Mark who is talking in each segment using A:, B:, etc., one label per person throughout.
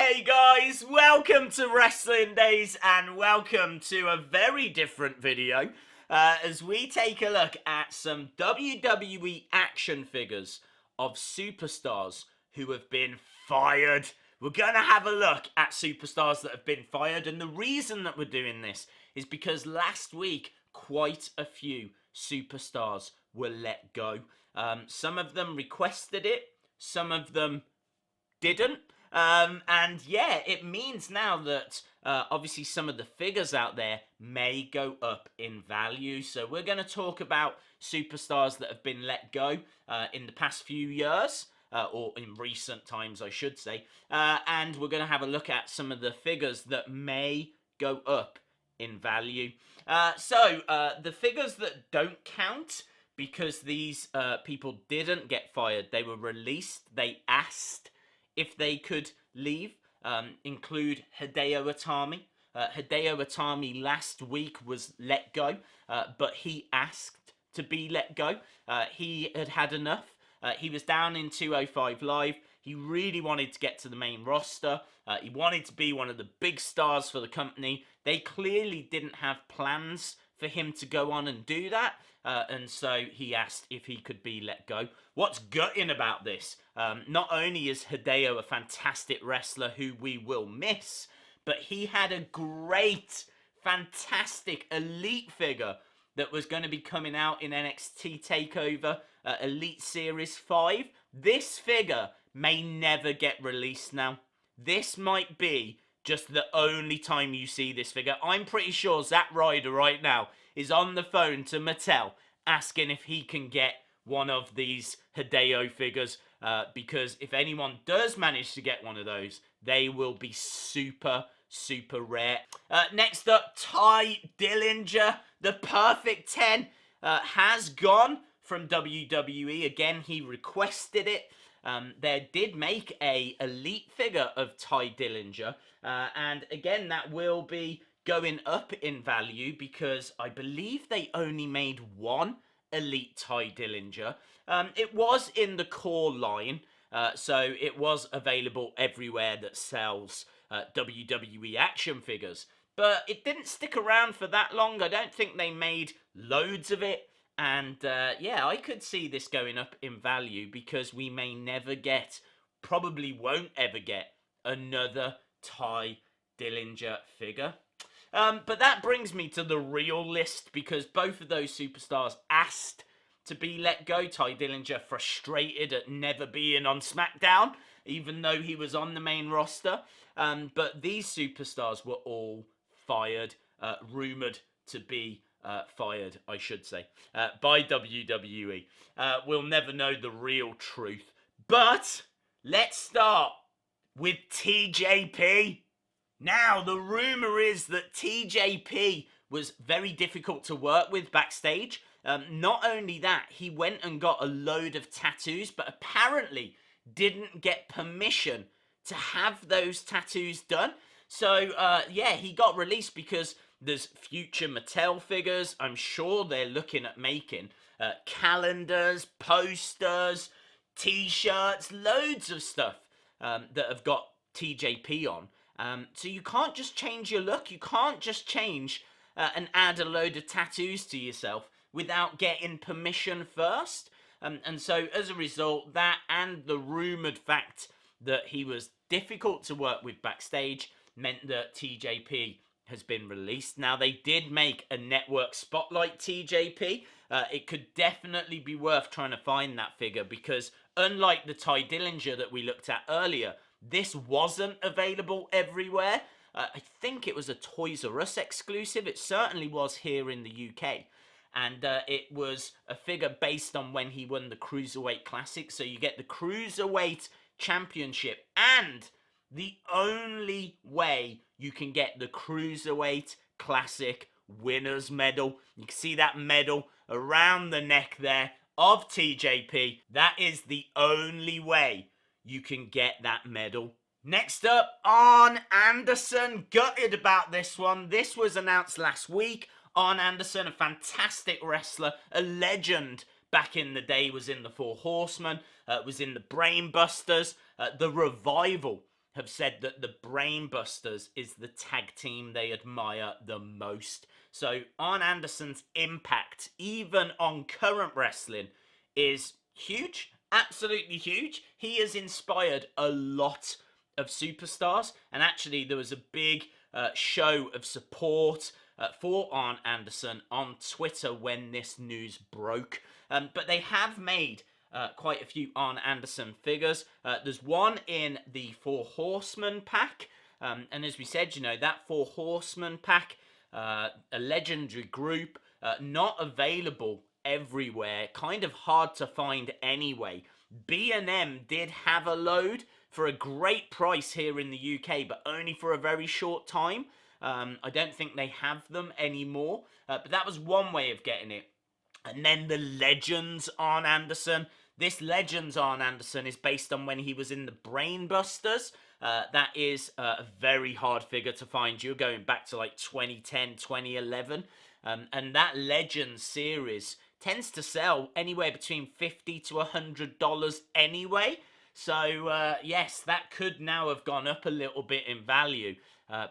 A: Hey guys, welcome to Wrestling Days and welcome to a very different video as we take a look at some WWE action figures of superstars who have been fired. We're going to have a look at superstars that have been fired, and the reason that we're doing this is because last week quite a few superstars were let go. Some of them requested it, some of them didn't. And yeah, it means now that obviously some of the figures out there may go up in value. So we're going to talk about superstars that have been let go in the past few years, or in recent times, I should say. And we're going to have a look at some of the figures that may go up in value. So the figures that don't count, because these people didn't get fired, they were released, they asked if they could leave, include Hideo Itami. Hideo Itami last week was let go, but he asked to be let go. He had had enough. He was down in 205 Live. He really wanted to get to the main roster. He wanted to be one of the big stars for the company. They clearly didn't have plans for him to go on and do that. And so he asked if he could be let go. What's gutting about this? Not only is Hideo a fantastic wrestler who we will miss, but he had a great, fantastic elite figure that was going to be coming out in NXT TakeOver Elite Series 5. This figure may never get released now. This might be just the only time you see this figure. I'm pretty sure Zack Ryder right now is on the phone to Mattel asking if he can get one of these Hideo figures, because if anyone does manage to get one of those, they will be super, super rare. Next up, Ty Dillinger, the Perfect 10, has gone from WWE. Again, he requested it. They did make a elite figure of Ty Dillinger, and again, that will be going up in value because I believe they only made one elite Ty Dillinger. It was in the core line, so it was available everywhere that sells WWE action figures, but it didn't stick around for that long. I don't think they made loads of it. And yeah, I could see this going up in value because we may never get, probably won't ever get, another Ty Dillinger figure. But that brings me to the real list, because both of those superstars asked to be let go. Ty Dillinger frustrated at never being on SmackDown, even though he was on the main roster. But these superstars were all fired, rumoured to be fired, I should say, by WWE. We'll never know the real truth. But let's start with TJP. Now, the rumour is that TJP was very difficult to work with backstage. Not only that, he went and got a load of tattoos, but apparently didn't get permission to have those tattoos done. So, yeah, he got released because there's future Mattel figures. I'm sure they're looking at making calendars, posters, t-shirts, loads of stuff that have got TJP on. So you can't just change your look. You can't just change and add a load of tattoos to yourself without getting permission first. And so as a result, that and the rumoured fact that he was difficult to work with backstage meant that TJP has been released. Now, they did make a network spotlight TJP. It could definitely be worth trying to find that figure, because unlike the Ty Dillinger that we looked at earlier, this wasn't available everywhere. I think it was a Toys R Us exclusive. It certainly was here in the UK. And it was a figure based on when he won the Cruiserweight Classic. So you get the Cruiserweight Championship, and the only way you can get the Cruiserweight Classic Winners Medal. You can see that medal around the neck there of TJP. That is the only way you can get that medal. Next up, Arn Anderson. Gutted about this one. This was announced last week. Arn Anderson, a fantastic wrestler, a legend back in the day, was in the Four Horsemen, was in the Brain Busters. The Revival have said that the Brainbusters is the tag team they admire the most. So Arn Anderson's impact, even on current wrestling, is huge, absolutely huge. He has inspired a lot of superstars, and actually there was a big show of support for Arn Anderson on Twitter when this news broke. But they have made quite a few Arn Anderson figures. There's one in the Four Horsemen pack, and as we said, you know, that Four Horsemen pack, a legendary group, not available everywhere, kind of hard to find anyway. B&M did have a load for a great price here in the UK, but only for a very short time. I don't think they have them anymore, but that was one way of getting it. And then the Legends Arn Anderson. This Legends Arn Anderson is based on when he was in the Brainbusters. That is a very hard figure to find. You're going back to like 2010, 2011. And that Legends series tends to sell anywhere between $50 to $100 anyway. So, yes, that could now have gone up a little bit in value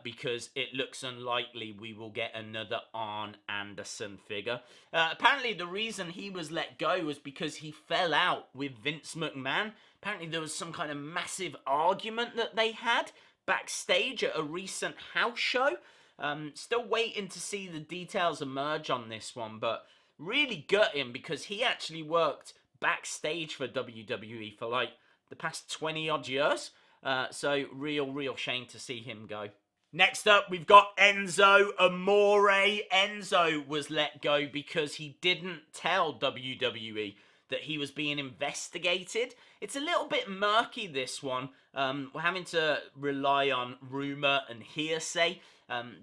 A: because it looks unlikely we will get another Arn Anderson figure. Apparently, the reason he was let go was because he fell out with Vince McMahon. Apparently, there was some kind of massive argument that they had backstage at a recent house show. Still waiting to see the details emerge on this one, but really gutting because he actually worked backstage for WWE for like the past 20 odd years. So real shame to see him go. Next up, we've got Enzo Amore. Enzo was let go because he didn't tell WWE that he was being investigated. It's a little bit murky, this one. We're having to rely on rumour and hearsay,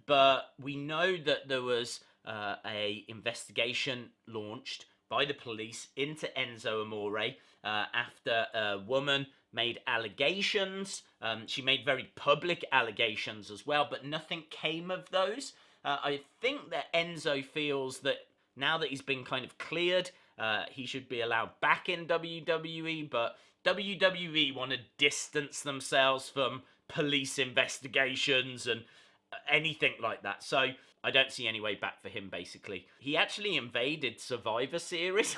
A: but we know that there was a investigation launched by the police into Enzo Amore after a woman made allegations. She made very public allegations as well, but nothing came of those. I think that Enzo feels that now that he's been kind of cleared, he should be allowed back in WWE, but WWE want to distance themselves from police investigations and anything like that. So I don't see any way back for him, basically. He actually invaded Survivor Series.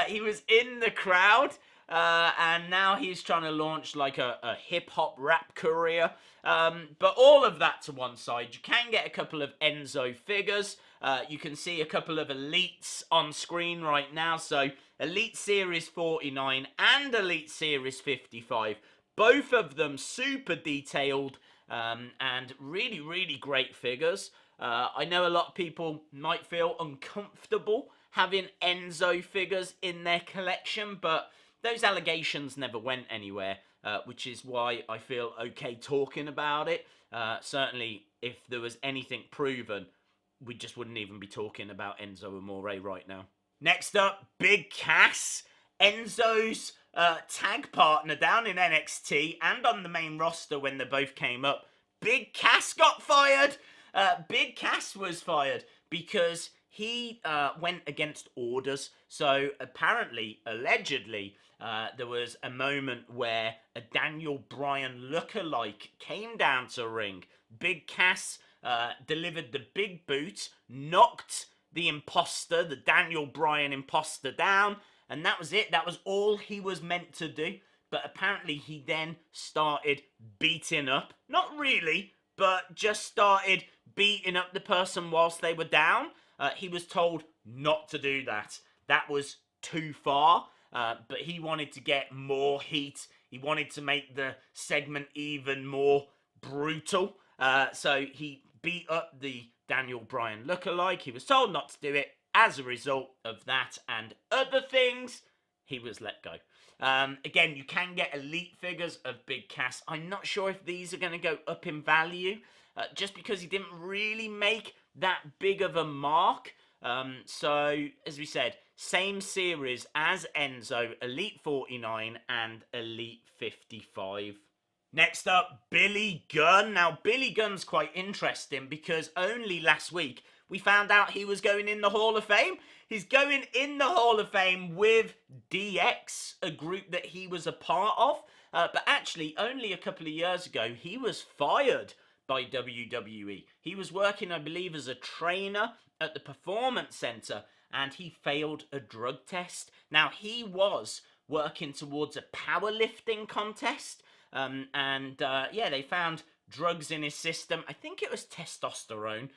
A: He was in the crowd, and now he's trying to launch like a hip-hop rap career. But all of that to one side, you can get a couple of Enzo figures. You can see a couple of Elites on screen right now. So Elite Series 49 and Elite Series 55. Both of them super detailed and really great figures. I know a lot of people might feel uncomfortable having Enzo figures in their collection, but those allegations never went anywhere, which is why I feel okay talking about it. Certainly, if there was anything proven, we just wouldn't even be talking about Enzo Amore right now. Next up, Big Cass, Enzo's tag partner down in NXT and on the main roster when they both came up. Big Cass got fired. Big Cass was fired because he went against orders. So apparently, allegedly, there was a moment where a Daniel Bryan lookalike came down to ring. Big Cass delivered the big boot, knocked the imposter, the Daniel Bryan imposter, down, and that was it. That was all he was meant to do. But apparently he then started beating up. Not really, but just started beating up the person whilst they were down. He was told not to do that. That was too far. But he wanted to get more heat. He wanted to make the segment even more brutal. So he beat up the Daniel Bryan lookalike. He was told not to do it. As a result of that and other things, he was let go. Again, you can get elite figures of Big Cass. I'm not sure if these are going to go up in value, just because he didn't really make that big of a mark. So, as we said, same series as Enzo, Elite 49 and Elite 55. Next up, Billy Gunn. Now, Billy Gunn's quite interesting because only last week we found out he was going in the Hall of Fame. He's going in the Hall of Fame with DX, a group that he was a part of. But actually, only a couple of years ago, he was fired by WWE. He was working, I believe, as a trainer at the Performance Center, and he failed a drug test. Now, he was working towards a powerlifting contest, yeah, they found drugs in his system. I think it was testosterone,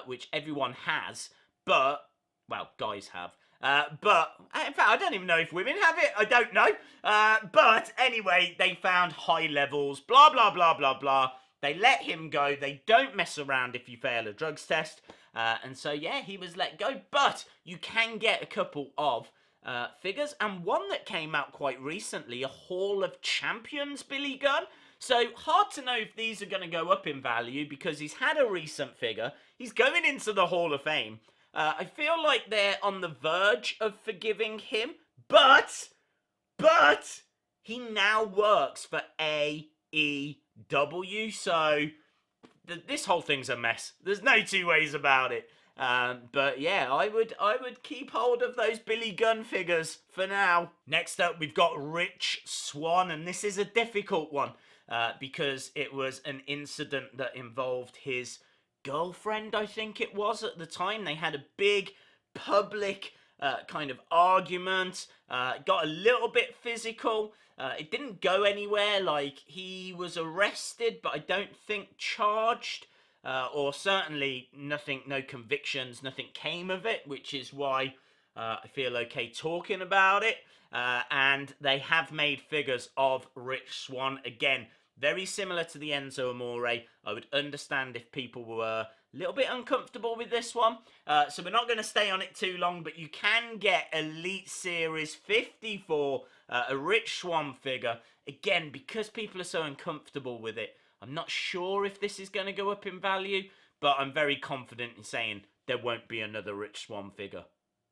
A: which everyone has, but, well, guys have. But, in fact, I don't even know if women have it. I don't know. But, anyway, they found high levels, blah, blah, blah, blah, blah. They let him go. They don't mess around if you fail a drugs test. And so, yeah, he was let go. But you can get a couple of figures. And one that came out quite recently, a Hall of Champions Billy Gunn. So, hard to know if these are going to go up in value because he's had a recent figure. He's going into the Hall of Fame. I feel like they're on the verge of forgiving him. But he now works for AEW. So, this whole thing's a mess. There's no two ways about it. But yeah, I would keep hold of those Billy Gunn figures for now. Next up, we've got Rich Swan, and this is a difficult one because it was an incident that involved his girlfriend, I think it was at the time. They had a big public kind of argument. It got a little bit physical. It didn't go anywhere. Like, he was arrested, but I don't think charged. Or certainly nothing, no convictions, nothing came of it, which is why I feel okay talking about it. And they have made figures of Rich Swan. Again, very similar to the Enzo Amore. I would understand if people were a little bit uncomfortable with this one. So we're not going to stay on it too long, but you can get Elite Series 54, a Rich Swan figure. Again, because people are so uncomfortable with it, I'm not sure if this is going to go up in value, but I'm very confident in saying there won't be another Rich Swan figure.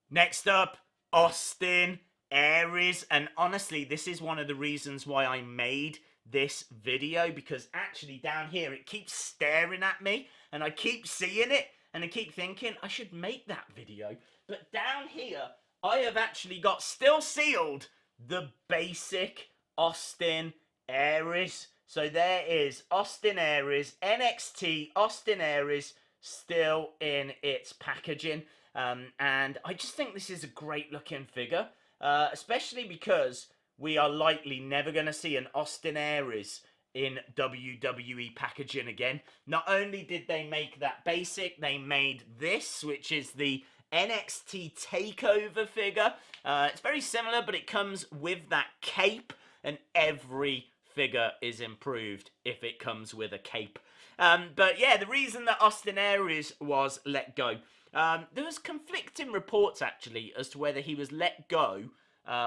A: Next up, Austin Aries. And honestly, this is one of the reasons why I made this video, because actually down here it keeps staring at me and I keep seeing it and I keep thinking I should make that video. But down here, I have actually got still sealed the basic Austin Aries. So there is Austin Aries, NXT Austin Aries, still in its packaging. And I just think this is a great looking figure, especially because we are likely never going to see an Austin Aries in WWE packaging again. Not only did they make that basic, they made this, which is the NXT TakeOver figure. It's very similar, but it comes with that cape, and every figure is improved if it comes with a cape. But yeah, the reason that Austin Aries was let go, there was conflicting reports actually as to whether he was let go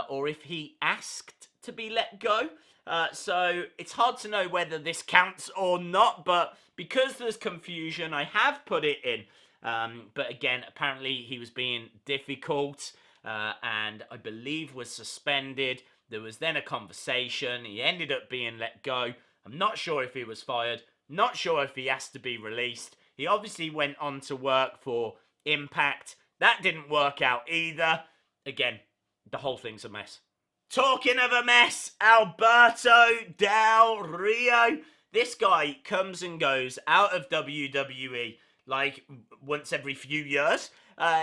A: or if he asked to be let go. So it's hard to know whether this counts or not, but because there's confusion, I have put it in. But again, apparently he was being difficult and I believe was suspended. There was then a conversation. He ended up being let go. I'm not sure if he was fired. Not sure if he asked to be released. He obviously went on to work for Impact. That didn't work out either. Again, the whole thing's a mess. Talking of a mess, Alberto Del Rio. This guy comes and goes out of WWE like once every few years.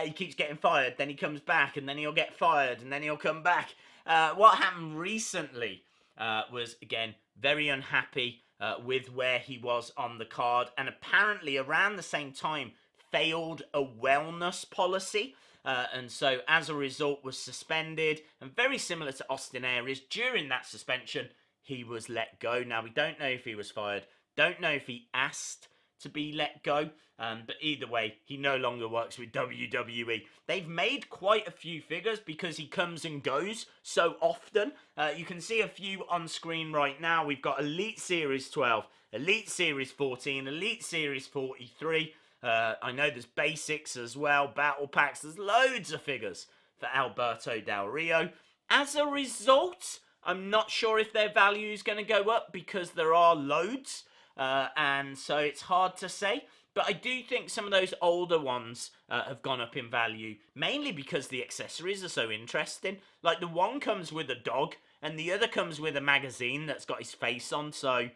A: He keeps getting fired, then he comes back, and then he'll get fired, and then he'll come back. What happened recently was, again, very unhappy with where he was on the card, and apparently around the same time failed a wellness policy, and so as a result was suspended, and very similar to Austin Aries, during that suspension he was let go. Now we don't know if he was fired, don't know if he asked to be let go, but either way, he no longer works with WWE. They've made quite a few figures because he comes and goes so often. You can see a few on screen right now. We've got Elite Series 12, Elite Series 14, Elite Series 43. I know there's basics as well, battle packs. There's loads of figures for Alberto Del Rio. As a result, I'm not sure if their value is going to go up because there are loads. And so it's hard to say, but I do think some of those older ones have gone up in value, mainly because the accessories are so interesting. Like the one comes with a dog, and the other comes with a magazine that's got his face on, so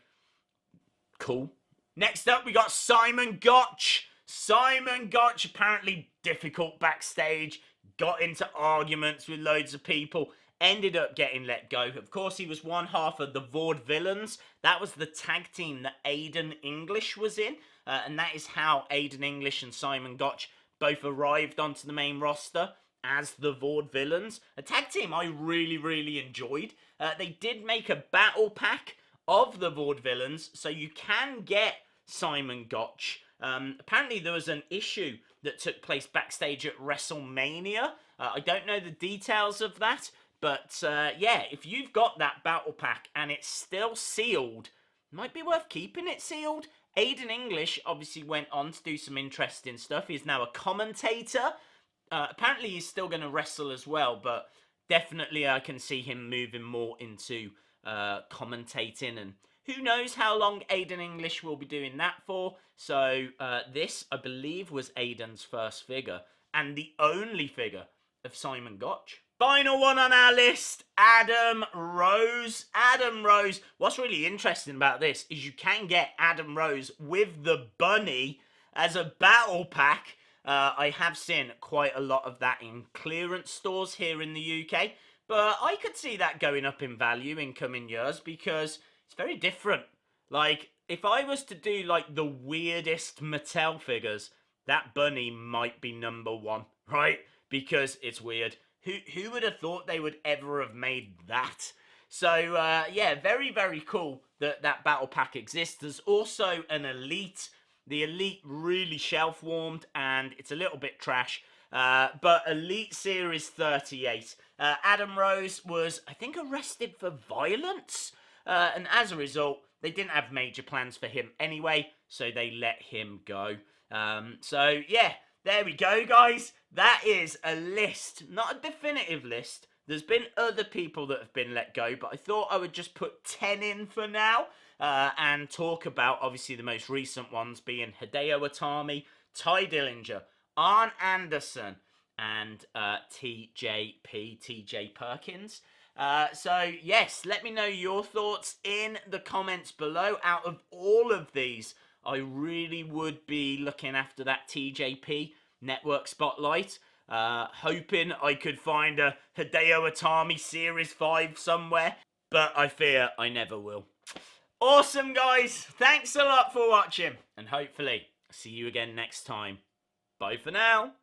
A: cool. Next up, we got Simon Gotch. Simon Gotch, apparently difficult backstage, got into arguments with loads of people, ended up getting let go. Of course, he was one half of the Vaudevillains. That was the tag team that Aiden English was in, and that is how Aiden English and Simon Gotch both arrived onto the main roster as the Vaudevillains. A tag team I really, really enjoyed. They did make a battle pack of the Vaudevillains, so you can get Simon Gotch. Apparently there was an issue that took place backstage at WrestleMania. I don't know the details of that, but yeah, if you've got that battle pack and it's still sealed, might be worth keeping it sealed. Aiden English obviously went on to do some interesting stuff. He's now a commentator. Apparently he's still going to wrestle as well, but definitely I can see him moving more into commentating, and who knows how long Aiden English will be doing that for. So this, I believe, was Aiden's first figure and the only figure of Simon Gotch. Final one on our list, Adam Rose. Adam Rose. What's really interesting about this is you can get Adam Rose with the bunny as a battle pack. I have seen quite a lot of that in clearance stores here in the UK, but I could see that going up in value in coming years because it's very different. Like, if I was to do, like, the weirdest Mattel figures, that bunny might be number one, right? Because it's weird. Who would have thought they would ever have made that? So, yeah, very, very cool that that battle pack exists. There's also an Elite. The Elite really shelf-warmed, and it's a little bit trash. But Elite Series 38. Adam Rose was, I think, arrested for violence. And as a result, they didn't have major plans for him anyway, so they let him go. So, yeah, there we go, guys. That is a list, not a definitive list. There's been other people that have been let go, but I thought I would just put 10 in for now and talk about, obviously, the most recent ones being Hideo Itami, Ty Dillinger, Arn Anderson, and TJ Perkins. So, yes, let me know your thoughts in the comments below. Out of all of these, I really would be looking after that TJP Network Spotlight. Hoping I could find a Hideo Itami Series 5 somewhere, but I fear I never will. Awesome, guys. Thanks a lot for watching, and hopefully see you again next time. Bye for now.